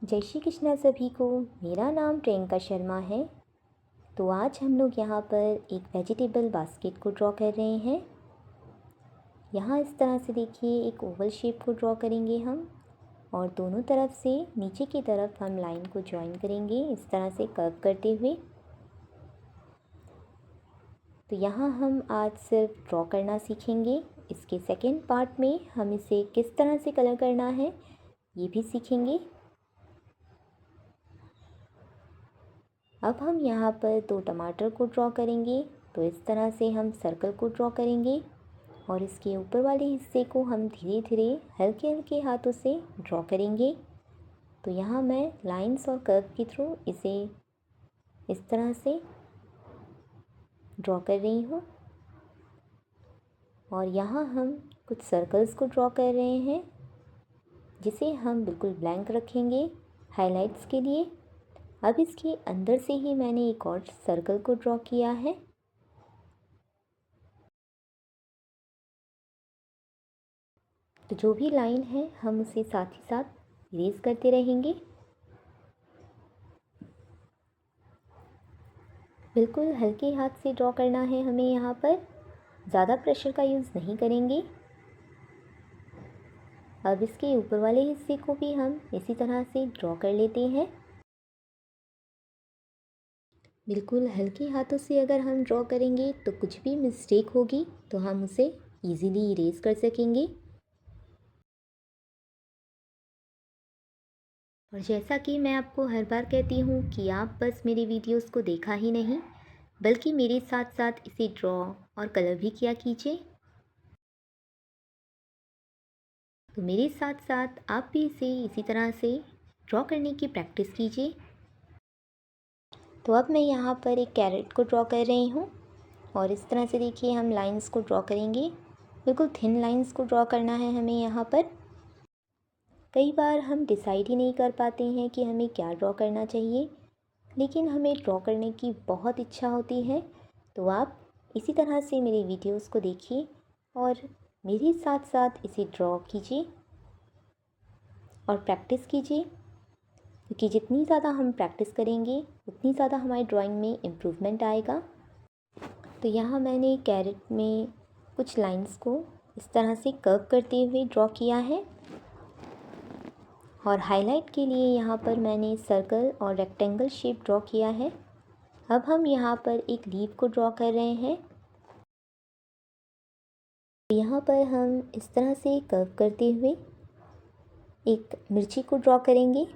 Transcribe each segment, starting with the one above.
जय श्री कृष्णा सभी को। मेरा नाम प्रियंका शर्मा है। तो आज हम लोग यहाँ पर एक वेजिटेबल बास्केट को ड्रॉ कर रहे हैं। यहाँ इस तरह से देखिए एक ओवल शेप को ड्रॉ करेंगे हम, और दोनों तरफ से नीचे की तरफ हम लाइन को ज्वाइन करेंगे इस तरह से कर्व करते हुए। तो यहाँ हम आज सिर्फ ड्रॉ करना सीखेंगे। इसके सेकेंड पार्ट में हम इसे किस तरह से कलर करना है ये भी सीखेंगे। अब हम यहाँ पर 2 टमाटर को ड्रॉ करेंगे। तो इस तरह से हम सर्कल को ड्रॉ करेंगे और इसके ऊपर वाले हिस्से को हम धीरे धीरे हल्के हल्के हाथों से ड्रॉ करेंगे। तो यहाँ मैं लाइंस और कर्व के थ्रू इसे इस तरह से ड्रॉ कर रही हूँ। और यहाँ हम कुछ सर्कल्स को ड्रॉ कर रहे हैं जिसे हम बिल्कुल ब्लैंक रखेंगे हाइलाइट्स के लिए। अब इसके अंदर से ही मैंने एक और सर्कल को ड्रॉ किया है। तो जो भी लाइन है हम उसे साथ ही साथ इरेज करते रहेंगे। बिल्कुल हल्के हाथ से ड्रॉ करना है हमें। यहाँ पर ज़्यादा प्रेशर का यूज़ नहीं करेंगे। अब इसके ऊपर वाले हिस्से को भी हम इसी तरह से ड्रॉ कर लेते हैं। बिल्कुल हल्के हाथों से अगर हम ड्रॉ करेंगे तो कुछ भी मिस्टेक होगी तो हम उसे इजीली इरेज कर सकेंगे। और जैसा कि मैं आपको हर बार कहती हूँ कि आप बस मेरे वीडियोस को देखा ही नहीं बल्कि मेरे साथ साथ इसे ड्रॉ और कलर भी किया कीजिए। तो मेरे साथ साथ आप भी इसे इसी तरह से ड्रॉ करने की प्रैक्टिस कीजिए। तो अब मैं यहाँ पर एक कैरेट को ड्रॉ कर रही हूँ और इस तरह से देखिए हम लाइंस को ड्रॉ करेंगे। बिल्कुल थिन लाइंस को ड्रॉ करना है हमें यहाँ पर। कई बार हम डिसाइड ही नहीं कर पाते हैं कि हमें क्या ड्रॉ करना चाहिए, लेकिन हमें ड्रॉ करने की बहुत इच्छा होती है। तो आप इसी तरह से मेरे वीडियोस को देखिए और मेरे साथ साथ इसे ड्रॉ कीजिए और प्रैक्टिस कीजिए, क्योंकि जितनी ज़्यादा हम प्रैक्टिस करेंगे उतनी ज़्यादा हमारी ड्राइंग में इम्प्रूवमेंट आएगा। तो यहाँ मैंने कैरेट में कुछ लाइंस को इस तरह से कर्व करते हुए ड्रॉ किया है। और हाईलाइट के लिए यहाँ पर मैंने सर्कल और रेक्टेंगल शेप ड्रॉ किया है। अब हम यहाँ पर एक लीफ को ड्रॉ कर रहे हैं। यहाँ पर हम इस तरह से कर्व करते हुए एक मिर्ची को ड्रॉ करेंगे।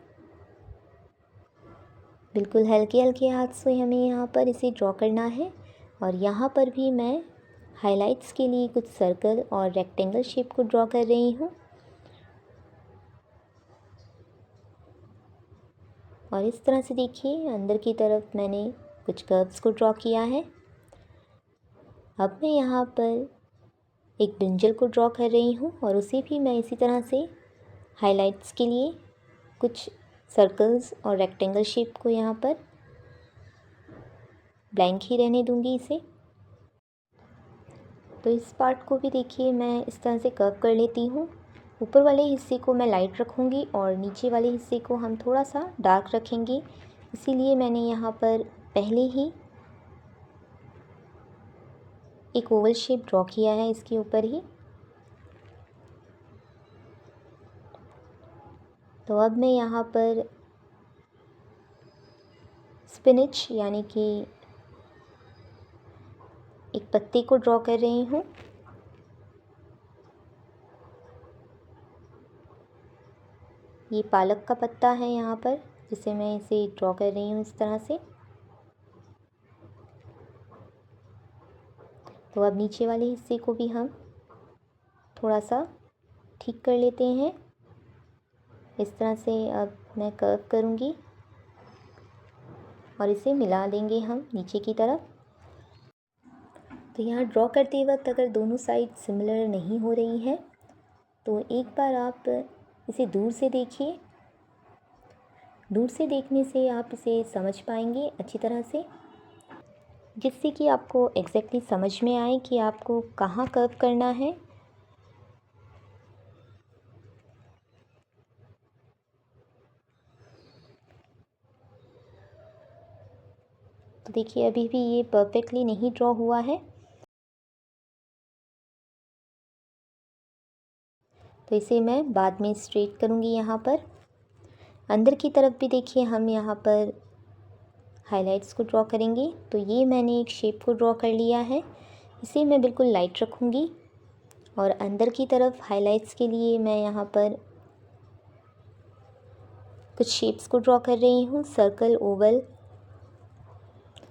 बिल्कुल हल्के हल्के हाथ से हमें यहाँ पर इसे ड्रॉ करना है। और यहाँ पर भी मैं हाइलाइट्स के लिए कुछ सर्कल और रेक्टेंगल शेप को ड्रॉ कर रही हूँ। और इस तरह से देखिए अंदर की तरफ मैंने कुछ कर्व्स को ड्रॉ किया है। अब मैं यहाँ पर एक ब्रिंजल को ड्रॉ कर रही हूँ और उसे भी मैं इसी तरह से हाइलाइट्स के लिए कुछ सर्कल्स और रेक्टेंगल शेप को यहाँ पर ब्लैंक ही रहने दूँगी इसे। तो इस पार्ट को भी देखिए मैं इस तरह से कर्व कर लेती हूँ। ऊपर वाले हिस्से को मैं लाइट रखूँगी और नीचे वाले हिस्से को हम थोड़ा सा डार्क रखेंगे। इसीलिए मैंने यहाँ पर पहले ही एक ओवल शेप ड्रॉ किया है इसके ऊपर ही। तो अब मैं यहाँ पर स्पिनच यानी कि एक पत्ते को ड्रॉ कर रही हूँ। ये पालक का पत्ता है यहाँ पर, जिसे मैं इसे ड्रॉ कर रही हूँ इस तरह से। तो अब नीचे वाले हिस्से को भी हम थोड़ा सा ठीक कर लेते हैं। इस तरह से अब मैं कर्व करूँगी और इसे मिला देंगे हम नीचे की तरफ। तो यहाँ ड्रॉ करते वक्त अगर दोनों साइड सिमिलर नहीं हो रही हैं तो एक बार आप इसे दूर से देखिए। दूर से देखने से आप इसे समझ पाएंगे अच्छी तरह से, जिससे कि आपको एग्जैक्टली समझ में आए कि आपको कहाँ कर्व करना है। तो देखिए अभी भी ये परफेक्टली नहीं ड्रॉ हुआ है, तो इसे मैं बाद में स्ट्रेट करूँगी। यहाँ पर अंदर की तरफ भी देखिए हम यहाँ पर हाइलाइट्स को ड्रॉ करेंगे। तो ये मैंने एक शेप को ड्रॉ कर लिया है, इसे मैं बिल्कुल लाइट रखूँगी और अंदर की तरफ हाइलाइट्स के लिए मैं यहाँ पर कुछ शेप्स को ड्रॉ कर रही हूँ। सर्कल, ओवल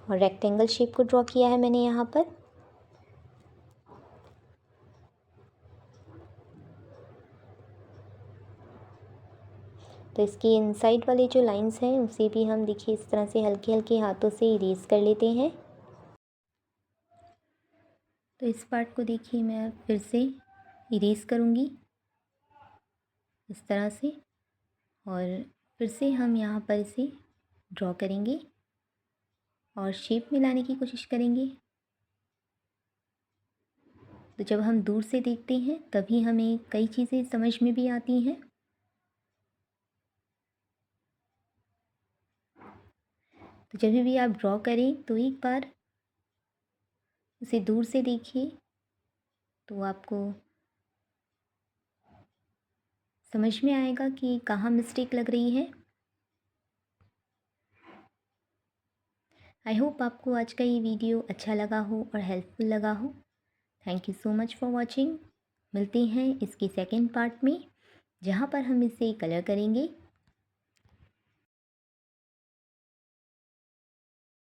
और रेक्टेंगल शेप को ड्रॉ किया है मैंने यहाँ पर। तो इसके इनसाइड वाले जो लाइंस हैं उसे भी हम देखिए इस तरह से हल्के हल्के हाथों से इरेज कर लेते हैं। तो इस पार्ट को देखिए मैं फिर से इरेज करूँगी इस तरह से, और फिर से हम यहाँ पर इसे ड्रॉ करेंगे और शेप में लाने की कोशिश करेंगे। तो जब हम दूर से देखते हैं तभी हमें कई चीज़ें समझ में भी आती हैं। तो जब भी आप ड्रॉ करें तो एक बार उसे दूर से देखिए, तो आपको समझ में आएगा कि कहाँ मिस्टेक लग रही है। आई होप आपको आज का ये वीडियो अच्छा लगा हो और हेल्पफुल लगा हो। Thank you so much for watching. मिलते हैं इसके सेकेंड पार्ट में, जहाँ पर हम इसे कलर करेंगे।